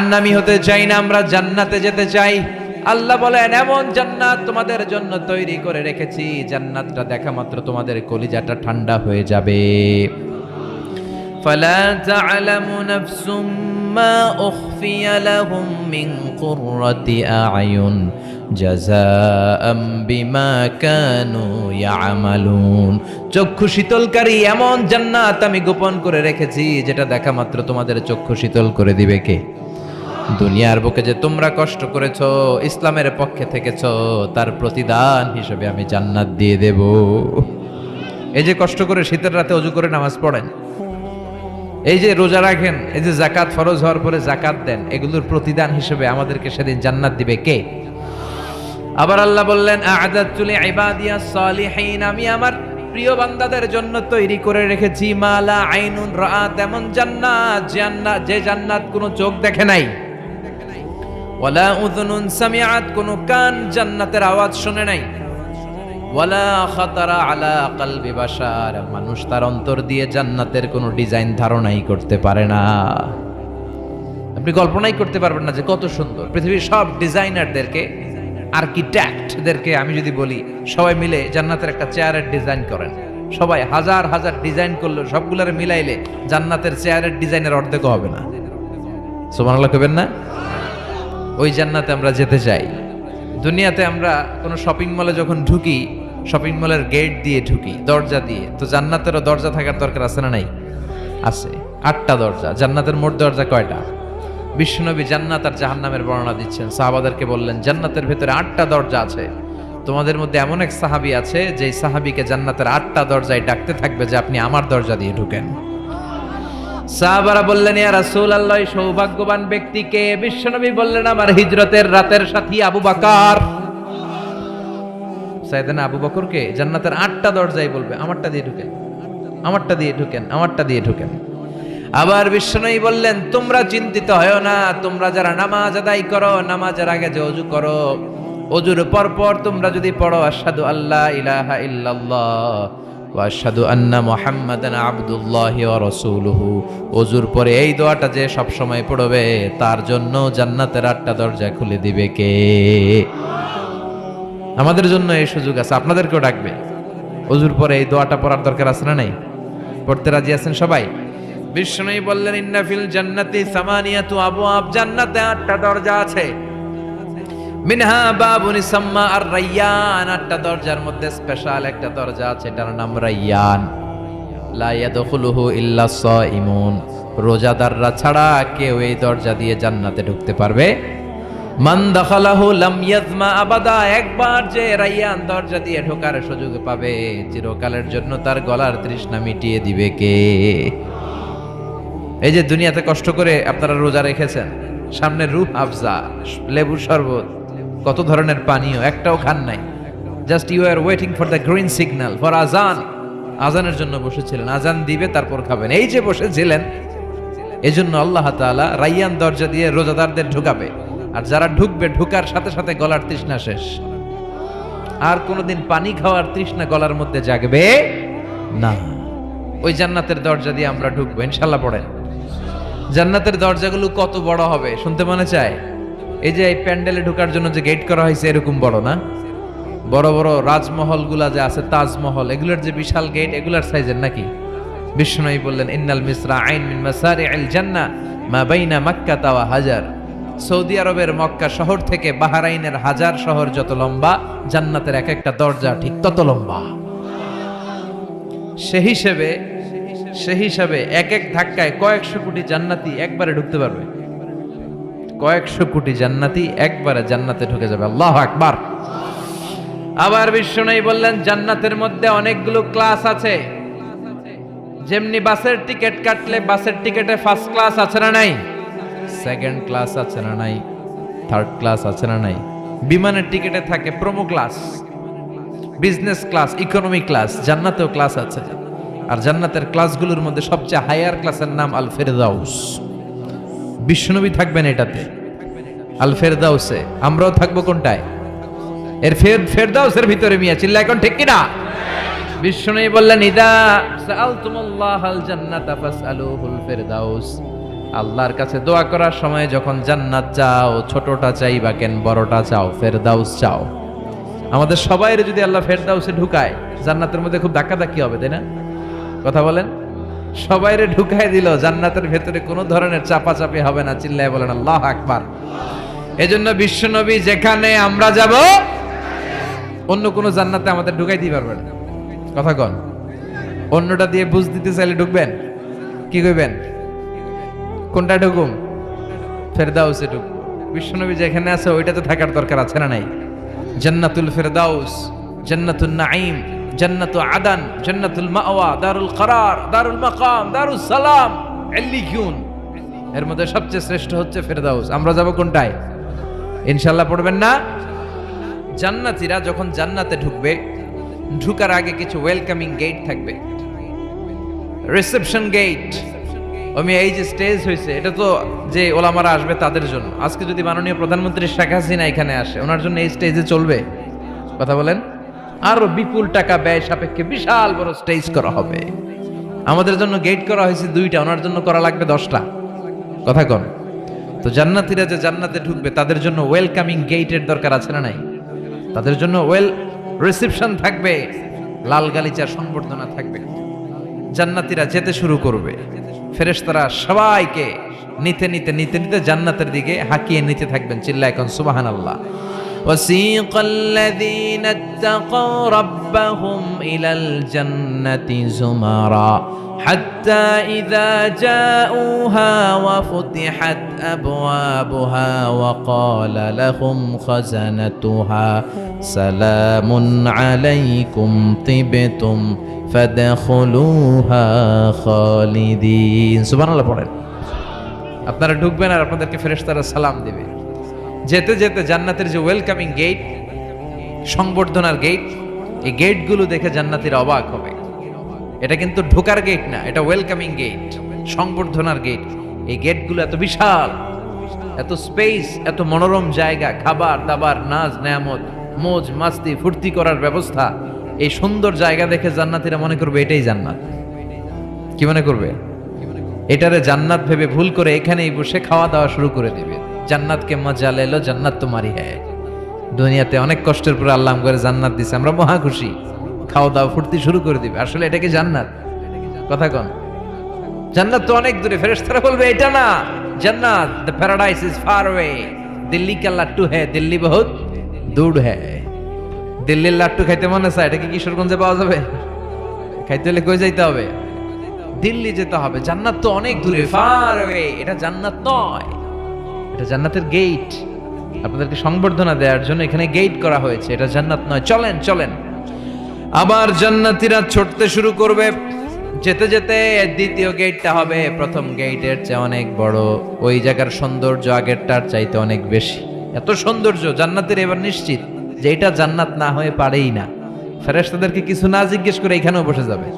জাহান্নামী হতে চাই না, আমরা জান্নাতে যেতে চাই। আল্লাহ বলেন এমন জান্নাত তোমাদের জন্য তৈরি করে রেখেছি, জান্নাতটা দেখা মাত্র তোমাদের কলিজাটা ঠান্ডা হয়ে যাবে। ফালা তা'লামু নাফসুম মা উখফিয়া লাহুম মিন কুররাতি আ'য়ুন জাযাআম বিমা কানু ইয়ামালুন। চক্ষু শীতলকারী এমন জান্নাত আমি গোপন করে রেখেছি, যেটা দেখা মাত্র তোমাদের চক্ষু শীতল করে দিবে কে? দুনিয়ার বুকে যে তোমরা কষ্ট করেছো, ইসলামের পক্ষে থেকেছো, তার প্রতিদান হিসেবে আমি জান্নাত দিয়ে দেব। এই যে কষ্ট করে শীতের রাতে ওযু করে নামাজ পড়েন, এই যে রোজা রাখেন, এই যে যাকাত ফরজ হওয়ার পরে যাকাত দেন, এগুলোর প্রতিদান হিসেবে আমাদেরকে সেদিন জান্নাত দিবে কে? আবার আল্লাহ বললেন আ'আদাতু লিইবাদিয়াস সালিহিন, আমি আমার প্রিয় বান্দাদের জন্য তৈরি করে রেখেছি মালা আইনুন রাআত, এমন জান্নাত, যে জান্নাত কোনো চোখ দেখে নাই, ওয়ালা উযুনুন সামিআত, কোনো কান জান্নাতের আওয়াজ শুনে নাই, ওয়ালা খাতারা আলা কলবি বাশার, মানুষ তার অন্তর দিয়ে জান্নাতের কোনো ডিজাইন ধারণাই করতে পারে না। আপনি কল্পনাই করতে পারবেন না যে কত সুন্দর। পৃথিবীর সব ডিজাইনারদেরকে, আর্কিটেক্টদেরকে আমি যদি বলি, সবাই মিলে জান্নাতের একটা চেয়ারের ডিজাইন করেন, সবাই হাজার হাজার ডিজাইন করলো, সবগুলোরে মিলাইলে জান্নাতের চেয়ারের ডিজাইনের অর্ধেক হবে না। সুবহানাল্লাহ কইবেন না? ওই জান্নাতে আমরা যেতে চাই। দুনিয়াতে আমরা কোনো শপিং মলে যখন ঢুকি, শপিং মলের গেট দিয়ে ঢুকি, দরজা দিয়ে, তো জান্নাতেরও দরজা থাকার দরকার আছে না নাই? আছে। 8টা দরজা। জান্নাতের মোট দরজা কয়টা? বিশ্বনবী জান্নাত আর জাহান্নামের বর্ণনা দিচ্ছেন, সাহাবাদেরকে বললেন জান্নাতের ভেতরে 8টা দরজা আছে। তোমাদের মধ্যে এমন এক সাহাবী আছে, যে সাহাবীকে জান্নাতের 8টা দরজায় ডাকতে থাকবে যে আপনি আমার দরজা দিয়ে ঢুকেন। সাহাবারা বললেন ইয়া রাসূলুল্লাহ, সৌভাগ্যবান ব্যক্তিকে? বিশ্বনবী বললেন আমার হিজরতের রাতের সাথী আবু বকর। সাইয়েদনা আবু বকরকে জান্নাতের 8টা দরজায় বলবে আমারটা দিয়ে ঢুকেন, আমারটা দিয়ে ঢুকেন, আমারটা দিয়ে ঢুকেন। আবার বিশ্বনবী বললেন তোমরা চিন্তিত হয়ো না, তোমরা যারা নামাজ আদায় করো, নামাজের আগে যে ওযু করো, ওযুর পর তোমরা যদি পড়ো আশহাদু আল্লা ইলাহা ইল্লাল্লাহ ওয়া আশহাদু আন্না মুহাম্মাদান আবদুল্লাহি ওয়া রাসূলুহু, ওযুর পরে এই দোয়াটা যে সব সময় পড়বে, তার জন্য জান্নাতের 8টা দরজা খুলে দিবে কে? আমাদের জন্য এই সুযোগ আছে, আপনাদেরকেও ডাকবে। ওযুর পরে এই দোয়াটা পড়ার দরকার আছে না নাই? পড়তে রাজি আছেন সবাই? বিষ্ণু বললেন ইন্না ফিল জান্নাতি সামানিয়াতু আবওয়াব, জান্নাতে 8টা দরজা আছে। মিনহা বাবুন ইসাম্মা আর রায়্যান, 8টা দরজার মধ্যে স্পেশাল একটা দরজা আছে, এটার নাম রায়্যান। লা ইয়াদখুলুহু ইল্লা সাইমুন, রোজাদাররা ছাড়া কেউ এই দরজা দিয়ে জান্নাতে ঢুকতে পারবে। মান দাখালাহু লাম ইয়াজমা আবাদা, একবার যে রায়্যান দরজা দিয়ে ঢোকার সুযোগ পাবে, চিরকালের জন্য তার গলার তৃষ্ণা মিটিয়ে দিবে কে? এই যে দুনিয়াতে কষ্ট করে আপনারা রোজা রেখেছেন, সামনে রূহ আফজা, লেবুর শরবত, কত ধরনের পানীয়, একটাও খান নাই। Just you are waiting for the green signal for আজান, আজানের জন্য বসেছিলেন, আজান দিবে তারপর খাবেন। এই যে বসেছিলেন, এই জন্য আল্লাহ তাআলা রায়্যান দরজা দিয়ে রোজাদারদের ঢুকাবে, আর যারা ঢুকবে ঢুকার সাথে সাথে গলার তৃষ্ণা শেষ, আর কোনোদিন পানি খাওয়ার তৃষ্ণা গলার মধ্যে জাগবে না। ওই জান্নাতের দরজা দিয়ে আমরা ঢুকবো ইনশাআল্লাহ। পড়েন জান্নাতের দরজাগুলো কত বড় হবে শুনতে মনে চায়? এই যে এই প্যান্ডেলে ঢোকার জন্য যে গেট করা হয়েছে, এরকম বড় না? বড় বড় রাজমহলগুলা যে আছে, তাজমহল, এগুলোর যে বিশাল গেট, এগুলার সাইজের নাকি? বিষ্ণু বললেন ইন্নাল মিসরা আইন মিন মাসারি'আল জান্নাহ মা বাইনা মাক্কা ওয়া হাজার, সৌদি আরবের মক্কা শহর থেকে বাহরাইনের হাজার শহর যত লম্বা, জান্নাতের এক একটা দরজা ঠিক তত লম্বা। সেই হিসাবে এক এক ধাক্কায় কয়েকশো কোটি জান্নাতি একবারে ঢুকতে পারবে। কয়েকশো কোটি জান্নাতি একবারে জান্নাতে ঢুকে যাবে। আল্লাহু আকবার। আবার বিষ্ণু বললেন জান্নাতের মধ্যে অনেকগুলো ক্লাস আছে। যেমনি বাসের টিকিট কাটলে বাসের টিকিটে ফার্স্ট ক্লাস আছে না নাই, সেকেন্ড ক্লাস আছে না নাই, থার্ড ক্লাস আছে না নাই, বিমানের টিকিটে থাকে promo class, business class, economy class, জান্নাতেও ক্লাস আছে। আর জান্নাতের ক্লাসগুলোর মধ্যে সবচেয়ে হায়ার ক্লাসের নাম আল ফেরদাউস। বিশ্বনবী থাকবেন এটাতে, আল ফেরদাউসে। আমরাও থাকবো কোনটায়? এর ফেরদাউসের ভিতরে। মিয়া চিল্লা এখন ঠিক কিনা? বিশ্বনবী বললেন ইদা সাআলতুমুল্লাহাল জান্নাতা ফাসআলুহুল ফেরদাউস, আল্লাহর কাছে দোয়া করার সময় যখন জান্নাত চাও, ছোটটা চাইবা কেন, বড়টা চাও, ফেরদাউস চাও। আমাদের সবাইরে যদি আল্লাহ ফেরদাউসে ঢুকায়, জান্নাতের মধ্যে খুব ধাক্কাধাক্কি হবে, তাই না? কথা বলেন। সবাইরে ঢুকায় দিল, জান্নাতের ভেতরে কোনো ধরনের চাপাচাপি হবে না। চিল্লায় বলেন আল্লাহু আকবার। এজন্য বিশ্বনবী যেখানে আমরা যাব, অন্য কোনো জান্নাতে আমাদের ঢুকাইতে পারবে না। কথা কন। অন্যটা দিয়ে বুঝ দিতে চাইলে ঢুকবেন, কি কইবেন? কোনটা ঢুকুম? ফেরদাউসে ঢুকবো। বিশ্বনবী যেখানে আছে ওইটাতে থাকার দরকার আছে না নাই? জান্নাতুল ফেরদাউস, জান্নাতুন নাঈম, জান্নাতু আদান, জান্নাতুল মাওয়া, দারুল করার, দারুল মাকাম, দারুস সালাম, ইল্লিয়ুন। এর মধ্যে সবচেয়ে শ্রেষ্ঠ হচ্ছে ফেরদাউস। আমরা যাব কোনটায়? ইনশাআল্লাহ পড়বেন না? জান্নাতীরা যখন জান্নাতে ঢুকবে, ঢুকার আগে কিছু ওয়েলকামিং গেট থাকবে, রিসেপশন গেট। আমি এই যে স্টেজ হয়েছে, এটা তো যে ওলামারা আসবে তাদের জন্য। আজকে যদি মাননীয় প্রধানমন্ত্রী শেখ হাসিনা এখানে আসে, ওনার জন্য এই স্টেজে চলবে? কথা বলেন। আরো বিপুল টাকা ব্যয় সাপেক্ষে বিশাল বড় স্টেজ করা হবে। আমাদের জন্য গেট করা হয়েছে 2টা, ওনার জন্য করা লাগবে 10টা। কথা কন। তো জান্নাতীরা যে জান্নাতে ঢুকবে তাদের জন্য ওয়েলকামিং গেটের দরকার আছে না নাই? তাদের জন্য রিসেপশন থাকবে, লাল গালিচার সংবর্ধনা থাকবে। জান্নাতীরা যেতে শুরু করবে, ফেরেশতারা সবাইকে নিতে নিতে নিতে নিতে জান্নাতের দিকে হাঁকিয়ে নিতে থাকবেন। চিল্লায় এখন সুবহানাল্লাহ। وسيق الذين اتقوا ربهم إلى الجنة زمرا حتى إذا جاءوها وفتحت أبوابها وقال لهم خزنتها سلام عليكم طبتم فادخلوها خالدين سبحان الله পড়েন। আপনারা ঢুকবেন আর আপনাদেরকে ফেরেশতারা সালাম দিবে। যেতে যেতে জান্নাতের যে ওয়েলকামিং গেট, সংবর্ধনার গেট, এই গেটগুলো দেখে জান্নাতীরা অবাক হবে। এটা কিন্তু ঢোকার গেট না, এটা ওয়েলকামিং গেট, সংবর্ধনার গেট। এই গেটগুলো এত বিশাল, এত স্পেস, এত মনোরম জায়গা, খাবার দাবার, নাজ নেয়ামত, মোজ মাস্তি, ফুর্তি করার ব্যবস্থা। এই সুন্দর জায়গা দেখে জান্নাতীরা মনে করবে এটাই জান্নাত। কি মনে করবে? এটারে জান্নাত ভেবে ভুল করে এখানেই বসে খাওয়া দাওয়া শুরু করে দিবে। জান্নাতকে মজা লেলো, জান্নাত তোমারই হ্যায়। দুনিয়াতে অনেক কষ্টের পরে আল্লাহ করে জান্নাত দিছে, আমরা মহা খুশি, খাওয়া দাওয়া ফুর্তি শুরু করে দিবে। আসলে এটা কি জান্নাত? কথা কন। জান্নাত তো অনেক দূরে। ফেরেশতারা বলবে এটা না জান্নাত, the paradise is far away, Delhi কা লাট্টু হ্যায়, দিল্লি বহুত দূর হ্যায়। দিল্লির লাট্টু খাইতে মনে চায়, এটা কি কিশোরগঞ্জে পাওয়া যাবে? খাইতে হলে কই যাইতে হবে? দিল্লি যেতে হবে। জান্নাত তো অনেক দূরে, ফার অ্যাওয়ে। এটা জান্নাত নয়, এটা জান্নাতের গেট। আপনাদেরকে সংবর্ধনা দেওয়ার জন্য এখানে গেট করা হয়েছে, এটা জান্নাত নয়। চলেন চলেন। আবার জান্নাতীরা ছুটতে শুরু করবে। যেতে যেতে দ্বিতীয় গেটটা হবে প্রথম গেটের চেয়ে অনেক বড়। ওই জায়গার সৌন্দর্য আগেরটার চাইতে অনেক বেশি। এত সৌন্দর্য জান্নাতের এবার নিশ্চিত যে এটা জান্নাত না হয়ে পারেই না। ফেরেশতাদেরকে কিছু না জিজ্ঞেস করে এখানেও বসে যাবে।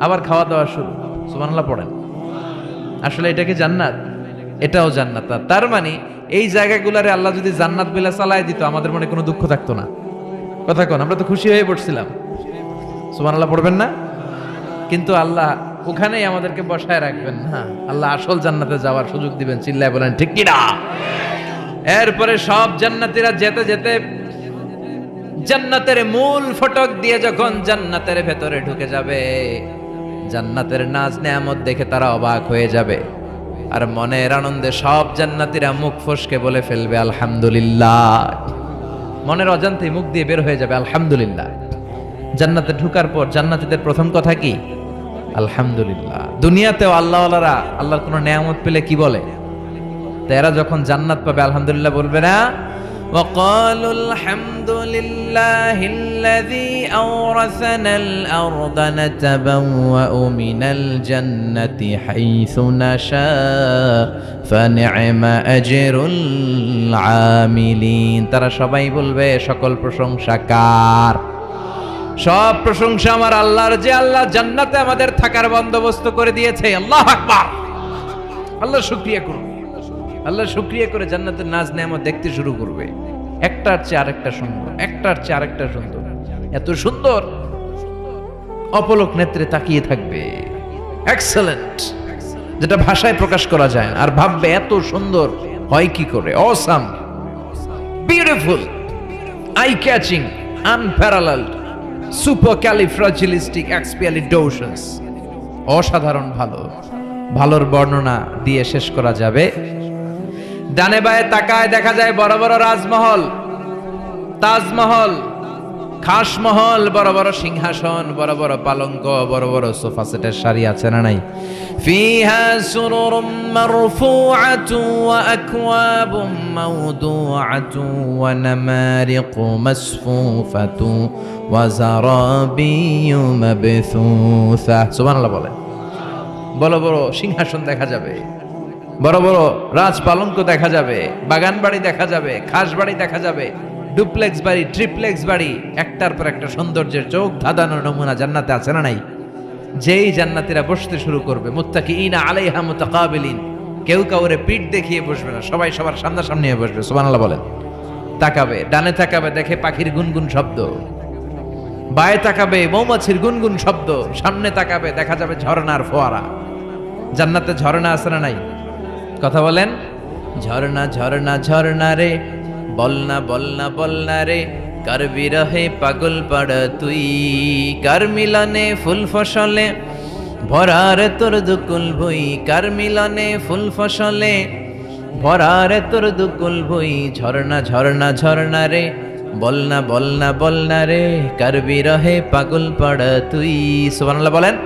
আবার খাওয়া দাওয়া শুরু। সুবহানাল্লাহ পড়েন। আসলে এটা কি জান্নাত? এটাও জান্নাত। তার মানে এই জায়গাগুলারে আল্লাহ যদি জান্নাত বলে চালায় দিত, আমাদের মনে কোনো দুঃখ থাকতো না। কথা কোন, আমরা তো খুশি হয়ে পড়ছিলাম। সুবহানাল্লাহ পড়বেন না? কিন্তু আল্লাহ ওখানেই আমাদেরকে বসায় রাখবেন না, আল্লাহ আসল জান্নাতে যাওয়ার সুযোগ দিবেন। চিল্লায় বলেন ঠিক কি না? এরপরে সব জান্নাতীরা যেতে যেতে জান্নাতের মূল ফটক দিয়ে যখন জান্নাতের ভেতরে ঢুকে যাবে, জান্নাতের নাজ নেয়ামত দেখে তারা অবাক হয়ে যাবে। আর মনের আনন্দে সব জান্নাতীরা মুখ ফসকে বলে ফেলবে আলহামদুলিল্লাহ। মনের অজান্তে মুখ দিয়ে বের হয়ে যাবে আলহামদুলিল্লাহ। জান্নাতে ঢুকার পর জান্নাতীদের প্রথম কথা কি? আলহামদুলিল্লাহ। দুনিয়াতেও আল্লাহওয়ালারা আল্লাহর কোনো নেয়ামত পেলে কি বলে? তারা যখন জান্নাত পাবে আলহামদুলিল্লাহ বলবে না? وقالوا الحمد لله الذي أورثنا الأرض نتبوأ من الجنة حيث نشاء فنعم أجر العاملين। তারা সবাই বলবে সকল প্রশংসা কার? সব প্রশংসা আমার আল্লাহর, যে আল্লাহ জান্নাতে আমাদের থাকার বন্দোবস্ত করে দিয়েছে। আল্লাহু আকবার। আল্লাহ শুকরিয়া করুন। আল্লাহ শুকরিয়া করে জান্নাতের নাজ নেয়ামত দেখতে শুরু করবে। একটার চেয়ে আরেকটা সুন্দর, একটার চেয়ে আরেকটা সুন্দর। এত সুন্দর, অপলক নেত্রে তাকিয়ে থাকবে। এক্সেলেন্ট। যেটা ভাষায় প্রকাশ করা যায় না। আর ভাববে এত সুন্দর হয় কি করে, অসাম, বিউটিফুল, আই ক্যাচিং, আনপ্যারালালড, সুপারক্যালিফ্রাজিলিস্টিক এক্সপিয়ালিডোশনস, অসাধারণ ভালো। ভালোর বর্ণনা দিয়ে শেষ করা যাবে। ডানে বায়ে তাকায় দেখা যায় বড় বড় রাজমহল, তাজমহল, খাসমহল, বড় বড় সিংহাসন, বড় বড় পালঙ্ক, বড় বড় সোফা সেটের সারি আছে না নাই? ফিহা সুরুরুম মারফুআতুন ওয়া আকওয়াবুম মাওদুআতুন ওয়া নামারিকু মাসফুফাতুন ওয়া যারাবিয়্যু মাবথুসা। সুবহানাল্লাহ বলেন। বড় বড় সিংহাসন দেখা যাবে, বড় বড় রাজপালঙ্ক দেখা যাবে, বাগান বাড়ি দেখা যাবে, খাস বাড়ি দেখা যাবে, ডুপ্লেক্স বাড়ি, ট্রিপ্লেক্স বাড়ি, একটার পর একটা সৌন্দর্যের চোখ ধাঁধানোর নমুনা জান্নাতে আছে না নাই? যেই জান্নাতীরা বসতে শুরু করবে, মুত্তাকিইনা আলাইহা মুতাকাবিলিন, কেউ কাউরে পিঠ দেখিয়ে বসবে না, সবাই সবার সামনাসামনি হয়ে বসবে। সুবহানাল্লাহ বলেন। তাকাবে, ডানে তাকাবে দেখে পাখির গুনগুন শব্দ, বায়ে তাকাবে মৌমাছির গুনগুন শব্দ, সামনে তাকাবে দেখা যাবে ঝর্ণার ফোয়ারা। জান্নাতে ঝর্ণা আছে না নাই? কথা বলেন। ঝর্ণা ঝর্ণা ঝর্ণা রে, বলনা বলনা বলনা রে, কার বিরহে পাগল পাড়া তুই, কার মিলনে ফুল ফসলে ভরারে তোর দুকুল ভুই, কার মিলনে ফুল ফসলে ভরারে তোর দুকুল ভুই। ঝর্ণা ঝর্ণা ঝর্ণা রে, বলনা বলনা বলনা রে, কার বিরহে পাগল পাড়া তুই। সুবহানাল্লাহ বলেন।